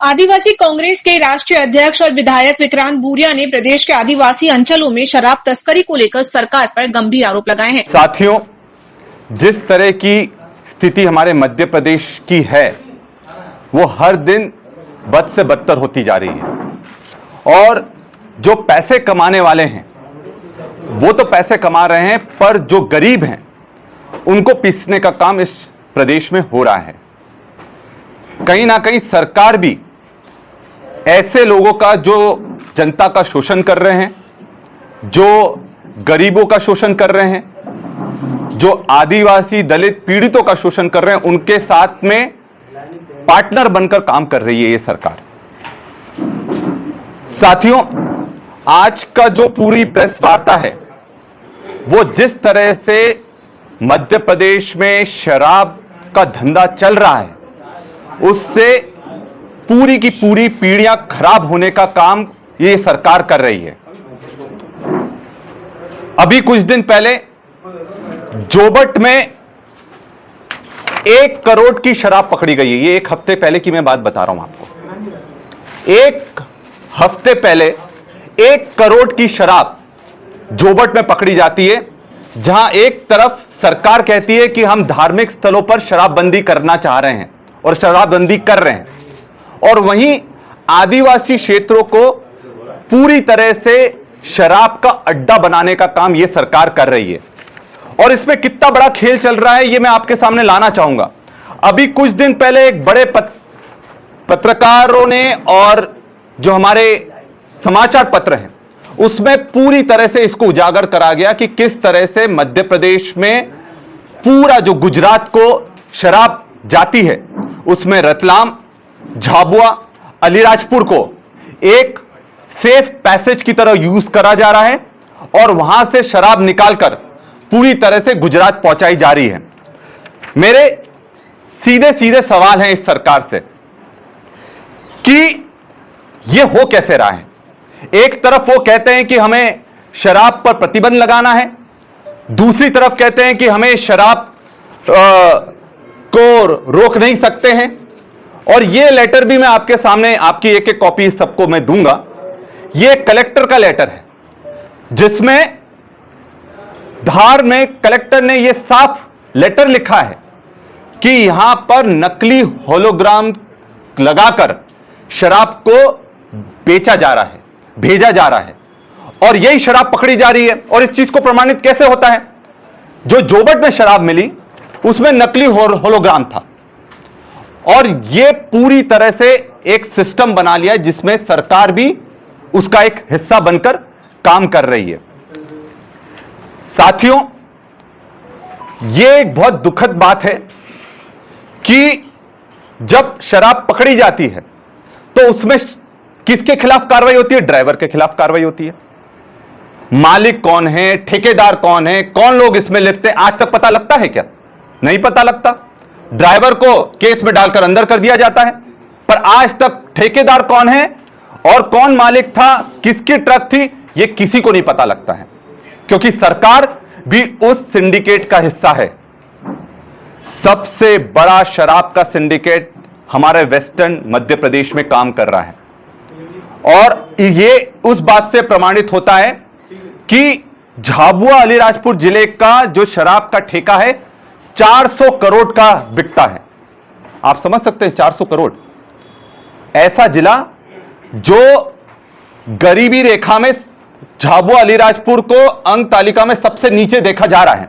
आदिवासी कांग्रेस के राष्ट्रीय अध्यक्ष और विधायक विक्रांत भूरिया ने प्रदेश के आदिवासी अंचलों में शराब तस्करी को लेकर सरकार पर गंभीर आरोप लगाए हैं। साथियों, जिस तरह की स्थिति हमारे मध्य प्रदेश की है वो हर दिन बद से बदतर होती जा रही है और जो पैसे कमाने वाले हैं वो तो पैसे कमा रहे हैं, पर जो गरीब हैं उनको पीसने का काम इस प्रदेश में हो रहा है। कहीं ना कहीं सरकार भी ऐसे लोगों का जो जनता का शोषण कर रहे हैं, जो गरीबों का शोषण कर रहे हैं, जो आदिवासी दलित पीड़ितों का शोषण कर रहे हैं, उनके साथ में पार्टनर बनकर काम कर रही है ये सरकार। साथियों, आज का जो पूरी प्रेस वार्ता है वो जिस तरह से मध्य प्रदेश में शराब का धंधा चल रहा है उससे पूरी की पूरी पीढ़ियां खराब होने का काम ये सरकार कर रही है। अभी कुछ दिन पहले जोबट में 1 करोड़ की शराब पकड़ी गई है। ये 1 हफ्ते पहले की मैं बात बता रहा हूं आपको। 1 हफ्ते पहले 1 करोड़ की शराब जोबट में पकड़ी जाती है, जहां एक तरफ सरकार कहती है कि हम धार्मिक स्थलों पर शराबबंदी करना चाह रहे हैं और शराबबंदी कर रहे हैं, और वहीं आदिवासी क्षेत्रों को पूरी तरह से शराब का अड्डा बनाने का काम यह सरकार कर रही है। और इसमें कितना बड़ा खेल चल रहा है यह मैं आपके सामने लाना चाहूंगा। अभी कुछ दिन पहले एक बड़े पत्रकारों ने और जो हमारे समाचार पत्र हैं उसमें पूरी तरह से इसको उजागर करा गया कि किस तरह से मध्य प्रदेश में पूरा जो गुजरात को शराब जाती है उसमें रतलाम, झाबुआ, अलीराजपुर को एक सेफ पैसेज की तरह यूज करा जा रहा है और वहां से शराब निकालकर पूरी तरह से गुजरात पहुंचाई जा रही है। मेरे सीधे सीधे सवाल हैं इस सरकार से कि यह हो कैसे रहा है। एक तरफ वो कहते हैं कि हमें शराब पर प्रतिबंध लगाना है, दूसरी तरफ कहते हैं कि हमें शराब को रोक नहीं सकते हैं। और ये लेटर भी मैं आपके सामने, आपकी एक एक कॉपी सबको मैं दूंगा। ये कलेक्टर का लेटर है जिसमें धार में कलेक्टर ने यह साफ लेटर लिखा है कि यहां पर नकली होलोग्राम लगाकर शराब को बेचा जा रहा है, भेजा जा रहा है, और यही शराब पकड़ी जा रही है। और इस चीज को प्रमाणित कैसे होता है? जो जोबट में शराब मिली उसमें नकली होलोग्राम था, और यह पूरी तरह से एक सिस्टम बना लिया है जिसमें सरकार भी उसका एक हिस्सा बनकर काम कर रही है। साथियों, यह एक बहुत दुखद बात है कि जब शराब पकड़ी जाती है तो उसमें किसके खिलाफ कार्रवाई होती है? ड्राइवर के खिलाफ कार्रवाई होती है। मालिक कौन है, ठेकेदार कौन है, कौन लोग इसमें लिप्त हैं, आज तक पता लगता है क्या? नहीं पता लगता। ड्राइवर को केस में डालकर अंदर कर दिया जाता है, पर आज तक ठेकेदार कौन है और कौन मालिक था, किसकी ट्रक थी, यह किसी को नहीं पता लगता है, क्योंकि सरकार भी उस सिंडिकेट का हिस्सा है। सबसे बड़ा शराब का सिंडिकेट हमारे वेस्टर्न मध्य प्रदेश में काम कर रहा है, और यह उस बात से प्रमाणित होता है कि झाबुआ अलीराजपुर जिले का जो शराब का ठेका है 400 करोड़ का बिकता है। आप समझ सकते हैं, 400 करोड़। ऐसा जिला जो गरीबी रेखा में झाबुआ अलीराजपुर को अंक तालिका में सबसे नीचे देखा जा रहा है,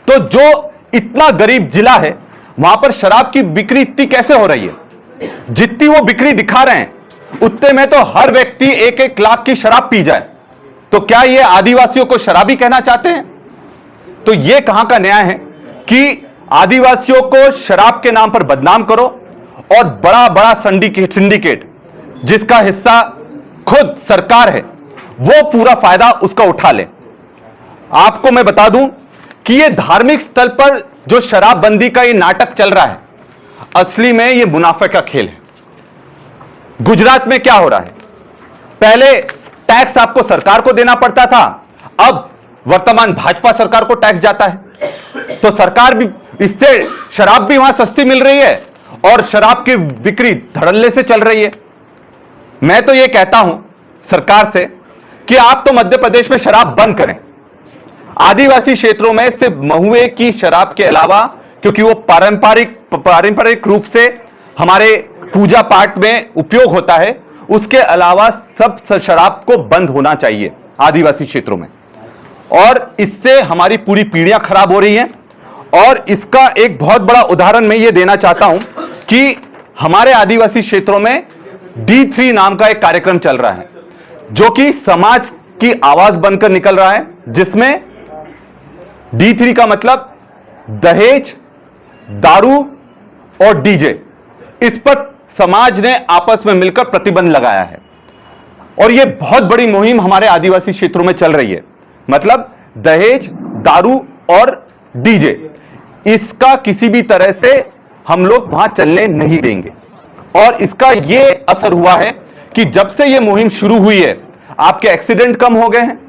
तो जो इतना गरीब जिला है वहां पर शराब की बिक्री इतनी कैसे हो रही है? जितनी वो बिक्री दिखा रहे हैं उतने में तो हर व्यक्ति 1-1 लाख की शराब पी जाए, तो क्या ये आदिवासियों को शराबी कहना चाहते हैं? तो ये कहां का न्याय है कि आदिवासियों को शराब के नाम पर बदनाम करो और बड़ा बड़ा सिंडिकेट जिसका हिस्सा खुद सरकार है वो पूरा फायदा उसका उठा ले। आपको मैं बता दूं कि ये धार्मिक स्थल पर जो शराबबंदी का ये नाटक चल रहा है, असली में ये मुनाफे का खेल है। गुजरात में क्या हो रहा है? पहले टैक्स आपको सरकार को देना पड़ता था, अब वर्तमान भाजपा सरकार को टैक्स जाता है, तो सरकार भी इससे शराब भी वहां सस्ती मिल रही है और शराब की बिक्री धड़ल्ले से चल रही है। मैं तो यह कहता हूं सरकार से कि आप तो मध्य प्रदेश में शराब बंद करें। आदिवासी क्षेत्रों में सिर्फ महुए की शराब के अलावा, क्योंकि वो पारंपरिक रूप से हमारे पूजा पाठ में उपयोग होता है, उसके अलावा सब शराब को बंद होना चाहिए आदिवासी क्षेत्रों में। और इससे हमारी पूरी पीढ़ियां खराब हो रही हैं। और इसका एक बहुत बड़ा उदाहरण मैं ये देना चाहता हूं कि हमारे आदिवासी क्षेत्रों में D3 नाम का एक कार्यक्रम चल रहा है, जो कि समाज की आवाज बनकर निकल रहा है, जिसमें D3 का मतलब दहेज, दारू और डीजे, इस पर समाज ने आपस में मिलकर प्रतिबंध लगाया है। और यह बहुत बड़ी मुहिम हमारे आदिवासी क्षेत्रों में चल रही है। मतलब दहेज, दारू और डीजे, इसका किसी भी तरह से हम लोग वहां चलने नहीं देंगे। और इसका यह असर हुआ है कि जब से यह मुहिम शुरू हुई है, आपके एक्सीडेंट कम हो गए हैं।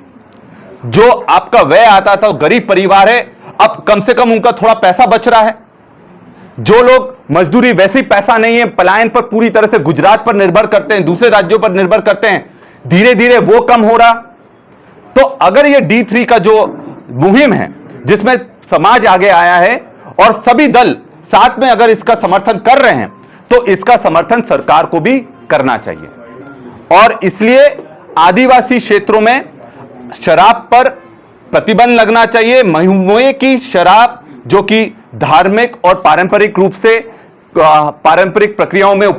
जो आपका व्यय आता था, गरीब परिवार है, अब कम से कम उनका थोड़ा पैसा बच रहा है। जो लोग मजदूरी, वैसे ही पैसा नहीं है, पलायन पर पूरी तरह से गुजरात पर निर्भर करते हैं, दूसरे राज्यों पर निर्भर करते हैं, धीरे धीरे वो कम हो रहा। तो अगर ये D3 का जो मुहिम है, जिसमें समाज आगे आया है और सभी दल साथ में अगर इसका समर्थन कर रहे हैं, तो इसका समर्थन सरकार को भी करना चाहिए। और इसलिए आदिवासी क्षेत्रों में शराब पर प्रतिबंध लगना चाहिए। महुए की शराब, जो कि धार्मिक और पारंपरिक रूप से पारंपरिक प्रक्रियाओं में